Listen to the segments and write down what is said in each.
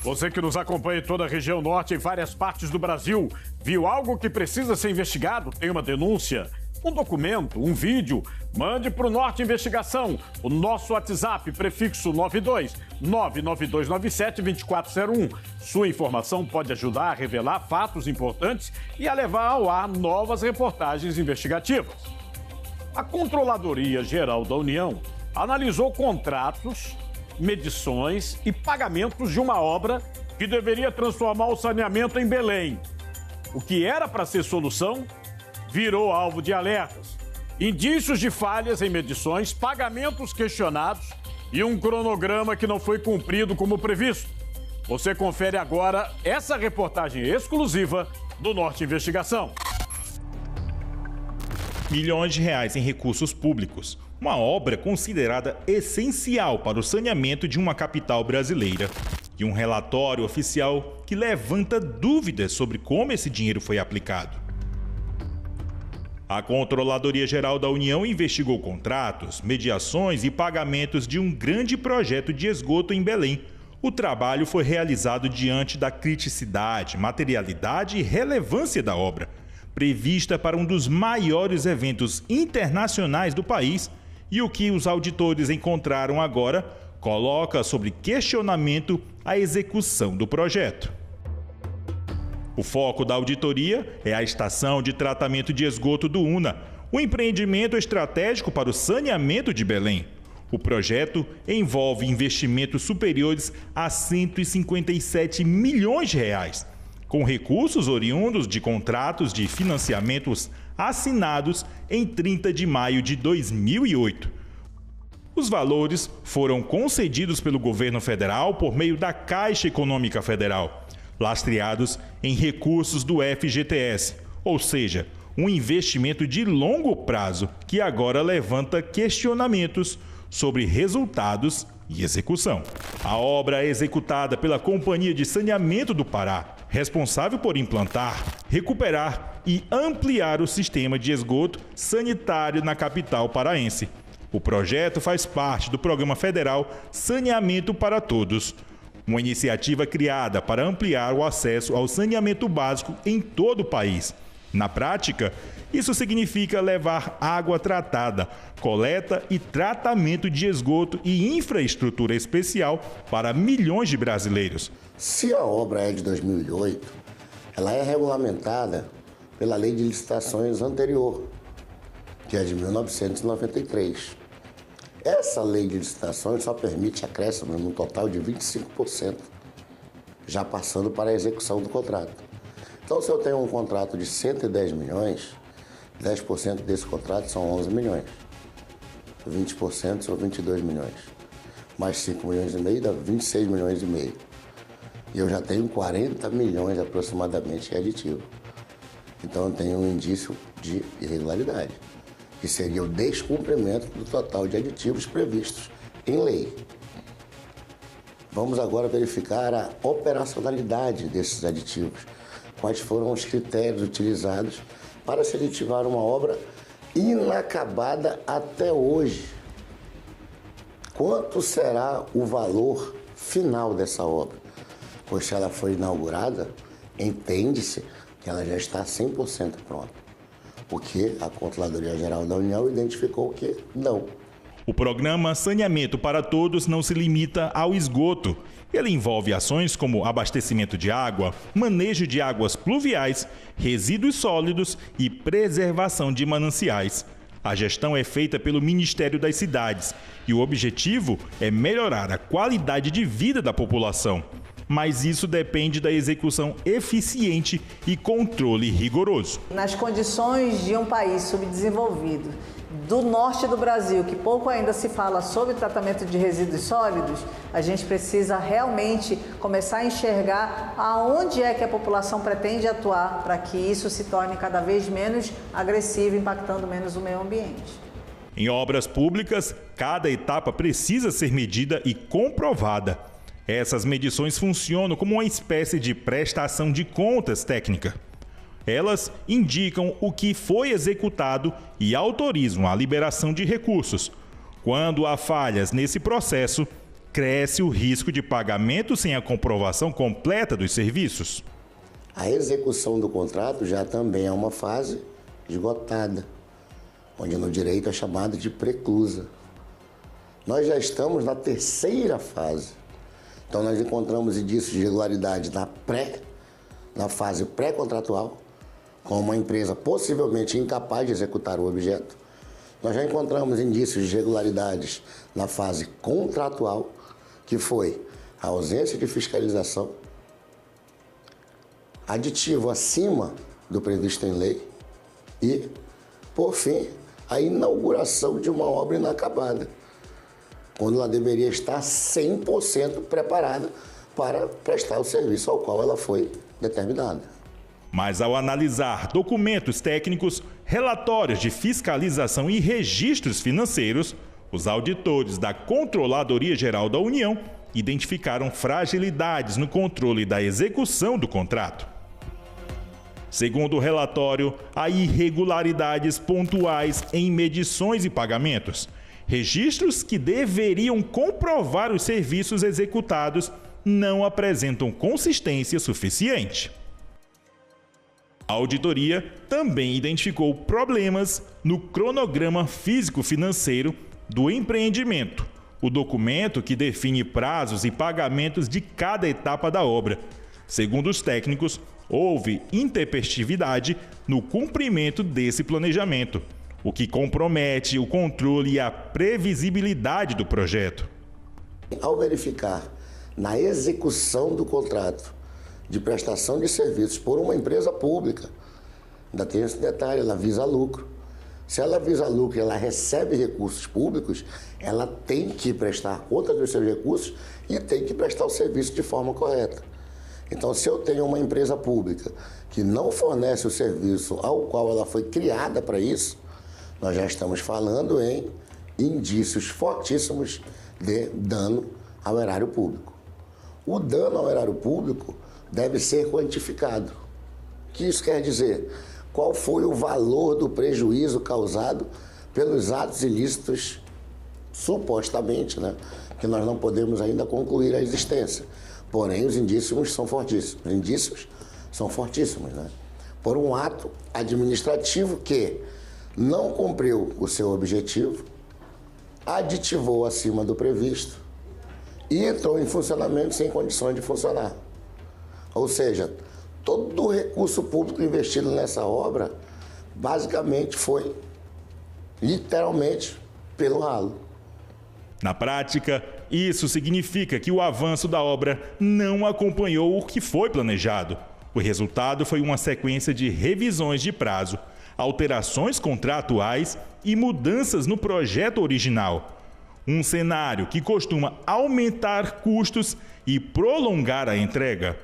Você que nos acompanha em toda a região norte e várias partes do Brasil, viu algo que precisa ser investigado? Tem uma denúncia? Um documento? Um vídeo? Mande para o Norte Investigação. O nosso WhatsApp, prefixo 92 99297 2401. Sua informação pode ajudar a revelar fatos importantes e a levar ao ar novas reportagens investigativas. A Controladoria Geral da União analisou contratos, medições e pagamentos de uma obra que deveria transformar o saneamento em Belém. O que era para ser solução virou alvo de alertas. Indícios de falhas em medições, pagamentos questionados e um cronograma que não foi cumprido como previsto. Você confere agora essa reportagem exclusiva do Norte Investigação. Milhões de reais em recursos públicos. Uma obra considerada essencial para o saneamento de uma capital brasileira. E um relatório oficial que levanta dúvidas sobre como esse dinheiro foi aplicado. A Controladoria Geral da União investigou contratos, mediações e pagamentos de um grande projeto de esgoto em Belém. O trabalho foi realizado diante da criticidade, materialidade e relevância da obra, prevista para um dos maiores eventos internacionais do país, e o que os auditores encontraram agora coloca sob questionamento a execução do projeto. O foco da auditoria é a estação de tratamento de esgoto do UNA, um empreendimento estratégico para o saneamento de Belém. O projeto envolve investimentos superiores a 157 milhões de reais, com recursos oriundos de contratos de financiamentos assinados em 30 de maio de 2008. Os valores foram concedidos pelo governo federal por meio da Caixa Econômica Federal, lastreados em recursos do FGTS, ou seja, um investimento de longo prazo que agora levanta questionamentos sobre resultados e execução. A obra é executada pela Companhia de Saneamento do Pará, responsável por implantar, recuperar e ampliar o sistema de esgoto sanitário na capital paraense. O projeto faz parte do Programa Federal Saneamento para Todos, uma iniciativa criada para ampliar o acesso ao saneamento básico em todo o país. Na prática, isso significa levar água tratada, coleta e tratamento de esgoto e infraestrutura especial para milhões de brasileiros. Se a obra é de 2008, ela é regulamentada pela Lei de Licitações anterior, que é de 1993. Essa Lei de Licitações só permite acréscimo no total de 25%, já passando para a execução do contrato. Então, se eu tenho um contrato de 110 milhões, 10% desse contrato são 11 milhões. 20% são 22 milhões. Mais 5 milhões e meio dá 26 milhões e meio. E eu já tenho 40 milhões aproximadamente em aditivo. Então eu tenho um indício de irregularidade, que seria o descumprimento do total de aditivos previstos em lei. Vamos agora verificar a operacionalidade desses aditivos. Quais foram os critérios utilizados para se aditivar uma obra inacabada até hoje? Quanto será o valor final dessa obra? Pois se ela foi inaugurada, entende-se que ela já está 100% pronta. Porque a Controladoria Geral da União identificou que não. O programa Saneamento para Todos não se limita ao esgoto. Ele envolve ações como abastecimento de água, manejo de águas pluviais, resíduos sólidos e preservação de mananciais. A gestão é feita pelo Ministério das Cidades e o objetivo é melhorar a qualidade de vida da população. Mas isso depende da execução eficiente e controle rigoroso. Nas condições de um país subdesenvolvido, do norte do Brasil, que pouco ainda se fala sobre tratamento de resíduos sólidos, a gente precisa realmente começar a enxergar aonde é que a população pretende atuar para que isso se torne cada vez menos agressivo, impactando menos o meio ambiente. Em obras públicas, cada etapa precisa ser medida e comprovada. Essas medições funcionam como uma espécie de prestação de contas técnica. Elas indicam o que foi executado e autorizam a liberação de recursos. Quando há falhas nesse processo, cresce o risco de pagamento sem a comprovação completa dos serviços. A execução do contrato já também é uma fase esgotada, onde no direito é chamada de preclusa. Nós já estamos na terceira fase. Então nós encontramos indícios de irregularidade na fase pré-contratual, com uma empresa possivelmente incapaz de executar o objeto. Nós já encontramos indícios de irregularidades na fase contratual, que foi a ausência de fiscalização, aditivo acima do previsto em lei e, por fim, a inauguração de uma obra inacabada, quando ela deveria estar 100% preparada para prestar o serviço ao qual ela foi determinada. Mas ao analisar documentos técnicos, relatórios de fiscalização e registros financeiros, os auditores da Controladoria Geral da União identificaram fragilidades no controle da execução do contrato. Segundo o relatório, há irregularidades pontuais em medições e pagamentos. Registros que deveriam comprovar os serviços executados não apresentam consistência suficiente. A auditoria também identificou problemas no cronograma físico-financeiro do empreendimento, o documento que define prazos e pagamentos de cada etapa da obra. Segundo os técnicos, houve intempestividade no cumprimento desse planejamento, o que compromete o controle e a previsibilidade do projeto. Ao verificar na execução do contrato de prestação de serviços por uma empresa pública, ainda tem esse detalhe, ela visa lucro. Se ela visa lucro e ela recebe recursos públicos, ela tem que prestar conta dos seus recursos e tem que prestar o serviço de forma correta. Então, se eu tenho uma empresa pública que não fornece o serviço ao qual ela foi criada para isso, nós já estamos falando em indícios fortíssimos de dano ao erário público. O dano ao erário público deve ser quantificado. O que isso quer dizer? Qual foi o valor do prejuízo causado pelos atos ilícitos, supostamente, né? Que nós não podemos ainda concluir a existência. Porém, os indícios são fortíssimos. Os indícios são fortíssimos, né? Por um ato administrativo que não cumpriu o seu objetivo, aditivou acima do previsto e entrou em funcionamento sem condições de funcionar. Ou seja, todo o recurso público investido nessa obra, basicamente foi, literalmente, pelo ralo. Na prática, isso significa que o avanço da obra não acompanhou o que foi planejado. O resultado foi uma sequência de revisões de prazo, alterações contratuais e mudanças no projeto original. Um cenário que costuma aumentar custos e prolongar a entrega,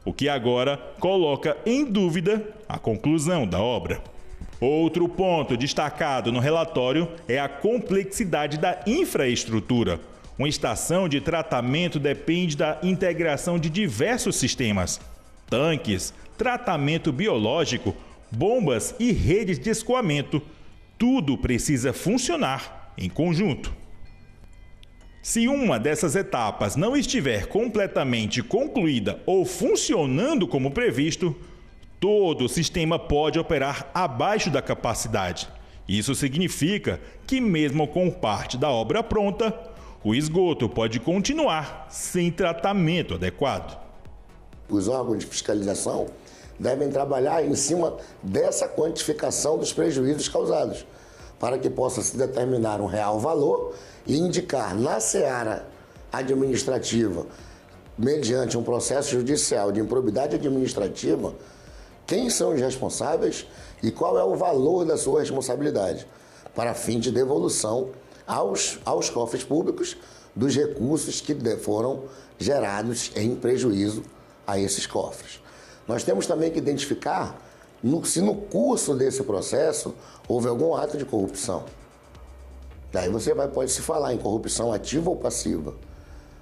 o que agora coloca em dúvida a conclusão da obra. Outro ponto destacado no relatório é a complexidade da infraestrutura. Uma estação de tratamento depende da integração de diversos sistemas: tanques, tratamento biológico, bombas e redes de escoamento. Tudo precisa funcionar em conjunto. Se uma dessas etapas não estiver completamente concluída ou funcionando como previsto, todo o sistema pode operar abaixo da capacidade. Isso significa que, mesmo com parte da obra pronta, o esgoto pode continuar sem tratamento adequado. Os órgãos de fiscalização devem trabalhar em cima dessa quantificação dos prejuízos causados, para que possa se determinar um real valor e indicar na seara administrativa, mediante um processo judicial de improbidade administrativa, quem são os responsáveis e qual é o valor da sua responsabilidade, para fim de devolução aos cofres públicos dos recursos que foram gerados em prejuízo a esses cofres. Nós temos também que identificar se no curso desse processo houve algum ato de corrupção. Daí você pode se falar em corrupção ativa ou passiva.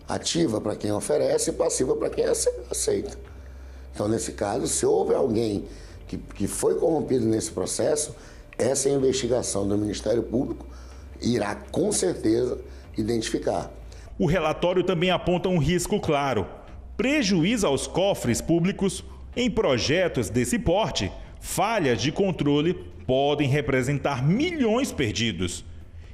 Ativa para quem oferece e passiva para quem aceita. Então, nesse caso, se houve alguém que foi corrompido nesse processo, essa investigação do Ministério Público irá, com certeza, identificar. O relatório também aponta um risco claro: prejuízo aos cofres públicos. Em projetos desse porte, falhas de controle podem representar milhões perdidos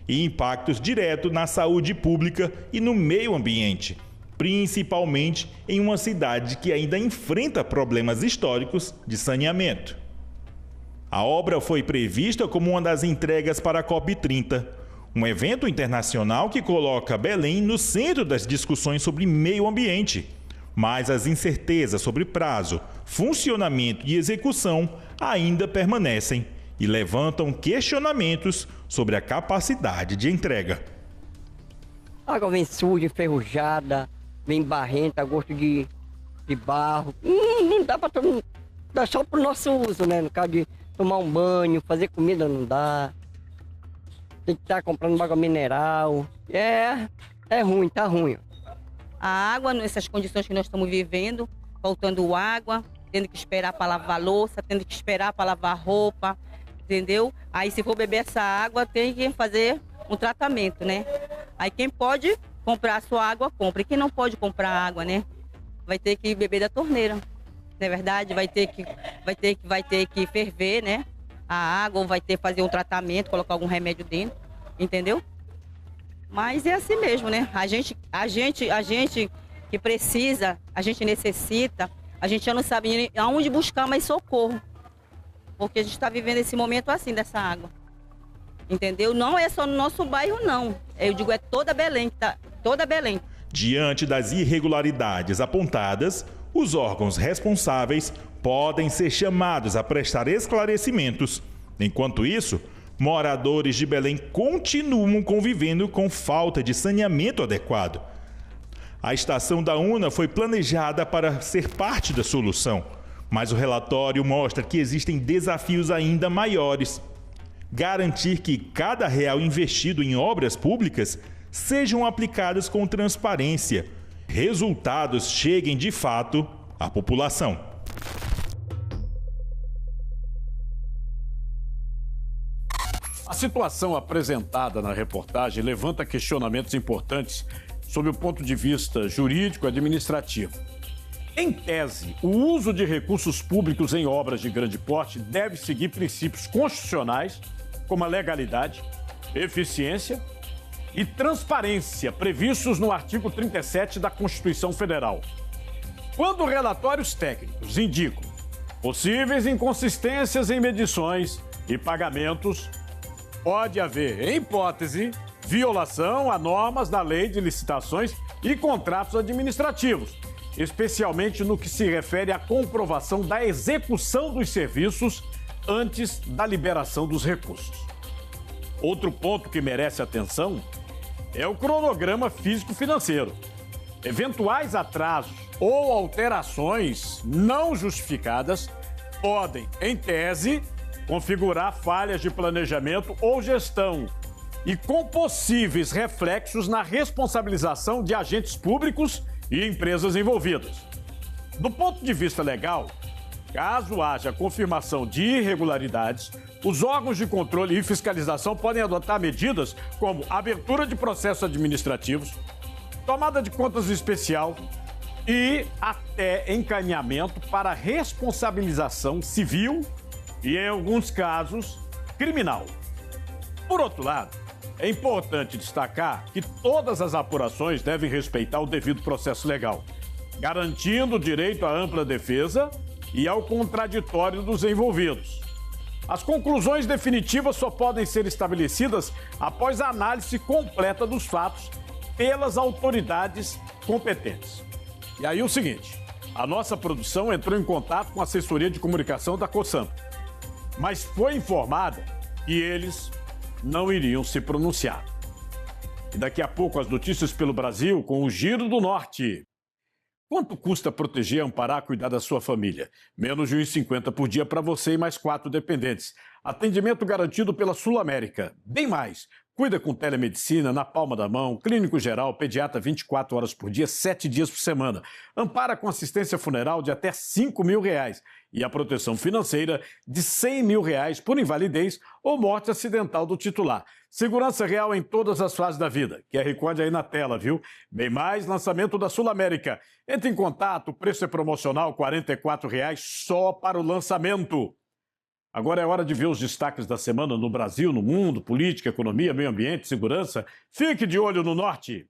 e impactos diretos na saúde pública e no meio ambiente, principalmente em uma cidade que ainda enfrenta problemas históricos de saneamento. A obra foi prevista como uma das entregas para a COP30, um evento internacional que coloca Belém no centro das discussões sobre meio ambiente. Mas as incertezas sobre prazo, funcionamento e execução ainda permanecem e levantam questionamentos sobre a capacidade de entrega. A água vem suja, enferrujada, vem barrenta, gosto de barro. Não dá para todo mundo, dá só para o nosso uso, né? No caso de tomar um banho, fazer comida não dá. Tem que estar comprando água mineral. É ruim, tá ruim. A água, nessas condições que nós estamos vivendo, faltando água, tendo que esperar para lavar a louça, tendo que esperar para lavar roupa, entendeu? Aí se for beber essa água, tem que fazer um tratamento, né? Aí quem pode comprar a sua água, compra. E quem não pode comprar água, né? Vai ter que beber da torneira, não é verdade? Vai ter que ferver, né? A água, ou vai ter que fazer um tratamento, colocar algum remédio dentro, entendeu? Mas é assim mesmo, né? A gente que precisa, a gente necessita, a gente já não sabe aonde buscar mais socorro. Porque a gente está vivendo esse momento assim, dessa água. Entendeu? Não é só no nosso bairro, não. Eu digo, é toda Belém, toda Belém. Diante das irregularidades apontadas, os órgãos responsáveis podem ser chamados a prestar esclarecimentos. Enquanto isso, moradores de Belém continuam convivendo com falta de saneamento adequado. A estação da UNA foi planejada para ser parte da solução, mas o relatório mostra que existem desafios ainda maiores. Garantir que cada real investido em obras públicas sejam aplicados com transparência, resultados cheguem de fato à população. A situação apresentada na reportagem levanta questionamentos importantes sob o ponto de vista jurídico-administrativo. Em tese, o uso de recursos públicos em obras de grande porte deve seguir princípios constitucionais, como a legalidade, eficiência e transparência, previstos no artigo 37 da Constituição Federal. Quando relatórios técnicos indicam possíveis inconsistências em medições e pagamentos, pode haver, em hipótese, violação a normas da Lei de Licitações e Contratos Administrativos, especialmente no que se refere à comprovação da execução dos serviços antes da liberação dos recursos. Outro ponto que merece atenção é o cronograma físico-financeiro. Eventuais atrasos ou alterações não justificadas podem, em tese, configurar falhas de planejamento ou gestão e com possíveis reflexos na responsabilização de agentes públicos e empresas envolvidas. Do ponto de vista legal, caso haja confirmação de irregularidades, os órgãos de controle e fiscalização podem adotar medidas como abertura de processos administrativos, tomada de contas especial e até encaminhamento para responsabilização civil e, em alguns casos, criminal. Por outro lado, é importante destacar que todas as apurações devem respeitar o devido processo legal, garantindo o direito à ampla defesa e ao contraditório dos envolvidos. As conclusões definitivas só podem ser estabelecidas após a análise completa dos fatos pelas autoridades competentes. E aí o seguinte, a nossa produção entrou em contato com a assessoria de comunicação da Cosan, mas foi informada que eles não iriam se pronunciar. E daqui a pouco as notícias pelo Brasil com o Giro do Norte. Quanto custa proteger, amparar, cuidar da sua família? Menos de R$ 1,50 por dia para você e mais 4 dependentes. Atendimento garantido pela Sul América. Bem mais. Cuida com telemedicina, na palma da mão, clínico geral, pediatra 24 horas por dia, 7 dias por semana. Ampara com assistência funeral de até R$ 5.000. e a proteção financeira de R$100 mil por invalidez ou morte acidental do titular. Segurança real em todas as fases da vida. QR Code aí na tela, viu? Bem mais, lançamento da Sul América. Entre em contato, o preço é promocional, R$ 44,00 só para o lançamento. Agora é hora de ver os destaques da semana no Brasil, no mundo, política, economia, meio ambiente, segurança. Fique de olho no Norte.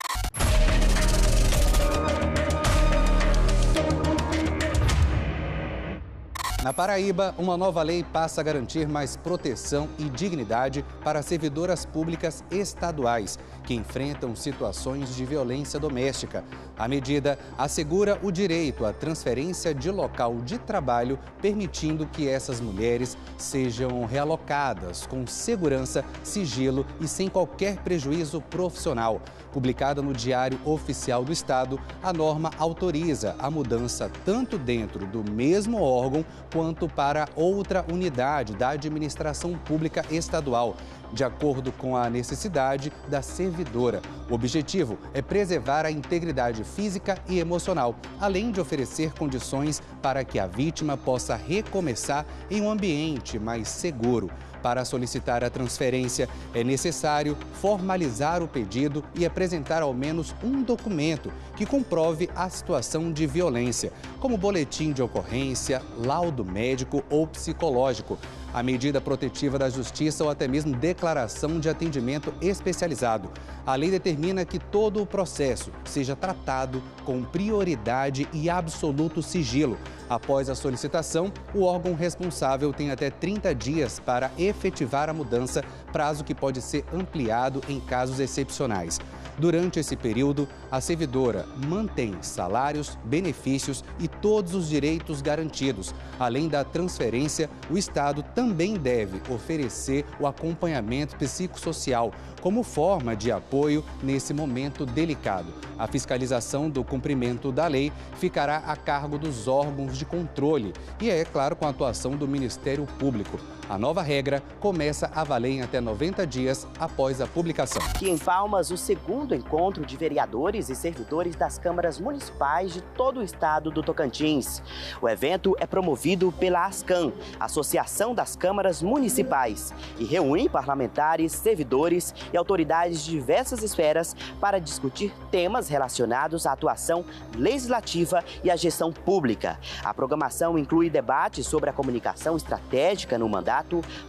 Na Paraíba, uma nova lei passa a garantir mais proteção e dignidade para servidoras públicas estaduais que enfrentam situações de violência doméstica. A medida assegura o direito à transferência de local de trabalho, permitindo que essas mulheres sejam realocadas com segurança, sigilo e sem qualquer prejuízo profissional. Publicada no Diário Oficial do Estado, a norma autoriza a mudança tanto dentro do mesmo órgão quanto para outra unidade da administração pública estadual, de acordo com a necessidade da servidora. O objetivo é preservar a integridade física e emocional, além de oferecer condições para que a vítima possa recomeçar em um ambiente mais seguro. Para solicitar a transferência, é necessário formalizar o pedido e apresentar ao menos um documento que comprove a situação de violência, como boletim de ocorrência, laudo médico ou psicológico, a medida protetiva da Justiça ou até mesmo declaração de atendimento especializado. A lei determina que todo o processo seja tratado com prioridade e absoluto sigilo. Após a solicitação, o órgão responsável tem até 30 dias para efetivar a mudança, prazo que pode ser ampliado em casos excepcionais. Durante esse período, a servidora mantém salários, benefícios e todos os direitos garantidos. Além da transferência, o Estado também deve oferecer o acompanhamento psicossocial como forma de apoio nesse momento delicado. A fiscalização do cumprimento da lei ficará a cargo dos órgãos de controle e é claro, com a atuação do Ministério Público. A nova regra começa a valer em até 90 dias após a publicação. Aqui em Palmas, o segundo encontro de vereadores e servidores das câmaras municipais de todo o estado do Tocantins. O evento é promovido pela ASCAM, Associação das Câmaras Municipais, e reúne parlamentares, servidores e autoridades de diversas esferas para discutir temas relacionados à atuação legislativa e à gestão pública. A programação inclui debates sobre a comunicação estratégica no mandato,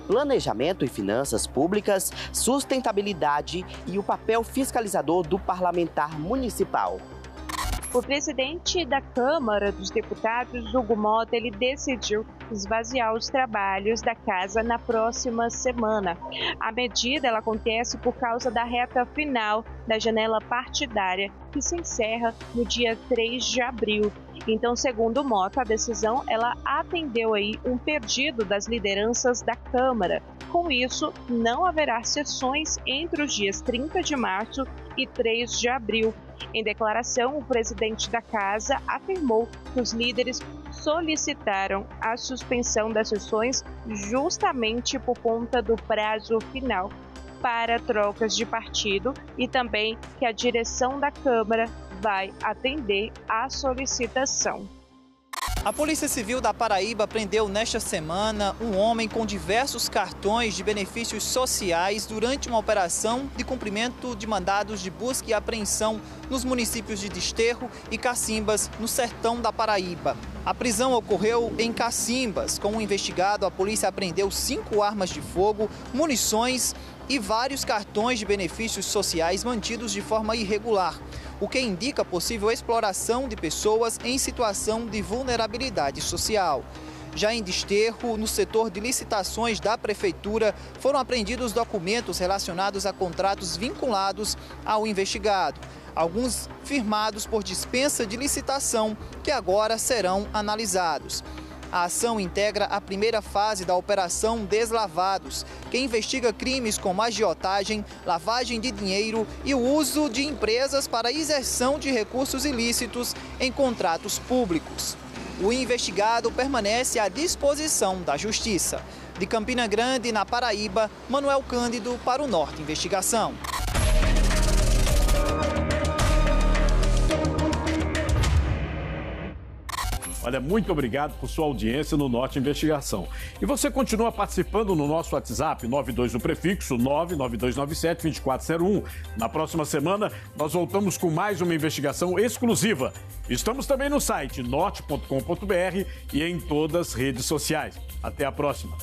planejamento e finanças públicas, sustentabilidade e o papel fiscalizador do parlamentar municipal. O presidente da Câmara dos Deputados, Hugo Mota, ele decidiu esvaziar os trabalhos da casa na próxima semana. A medida ela acontece por causa da reta final da janela partidária, que se encerra no dia 3 de abril. Então, segundo Mota, a decisão ela atendeu aí um pedido das lideranças da Câmara. Com isso, não haverá sessões entre os dias 30 de março e 3 de abril. Em declaração, o presidente da casa afirmou que os líderes solicitaram a suspensão das sessões justamente por conta do prazo final para trocas de partido e também que a direção da Câmara vai atender à solicitação. A Polícia Civil da Paraíba prendeu nesta semana um homem com diversos cartões de benefícios sociais durante uma operação de cumprimento de mandados de busca e apreensão nos municípios de Desterro e Cacimbas, no sertão da Paraíba. A prisão ocorreu em Cacimbas. Com o investigado, a polícia apreendeu 5 armas de fogo, munições e vários cartões de benefícios sociais mantidos de forma irregular, o que indica possível exploração de pessoas em situação de vulnerabilidade social. Já em Desterro, no setor de licitações da Prefeitura, foram apreendidos documentos relacionados a contratos vinculados ao investigado, alguns firmados por dispensa de licitação, que agora serão analisados. A ação integra a primeira fase da Operação Deslavados, que investiga crimes como agiotagem, lavagem de dinheiro e o uso de empresas para isenção de recursos ilícitos em contratos públicos. O investigado permanece à disposição da Justiça. De Campina Grande, na Paraíba, Manuel Cândido para o Norte Investigação. Olha, muito obrigado por sua audiência no Norte Investigação. E você continua participando no nosso WhatsApp, 92 o prefixo 99297-2401. Na próxima semana, nós voltamos com mais uma investigação exclusiva. Estamos também no site norte.com.br e em todas as redes sociais. Até a próxima.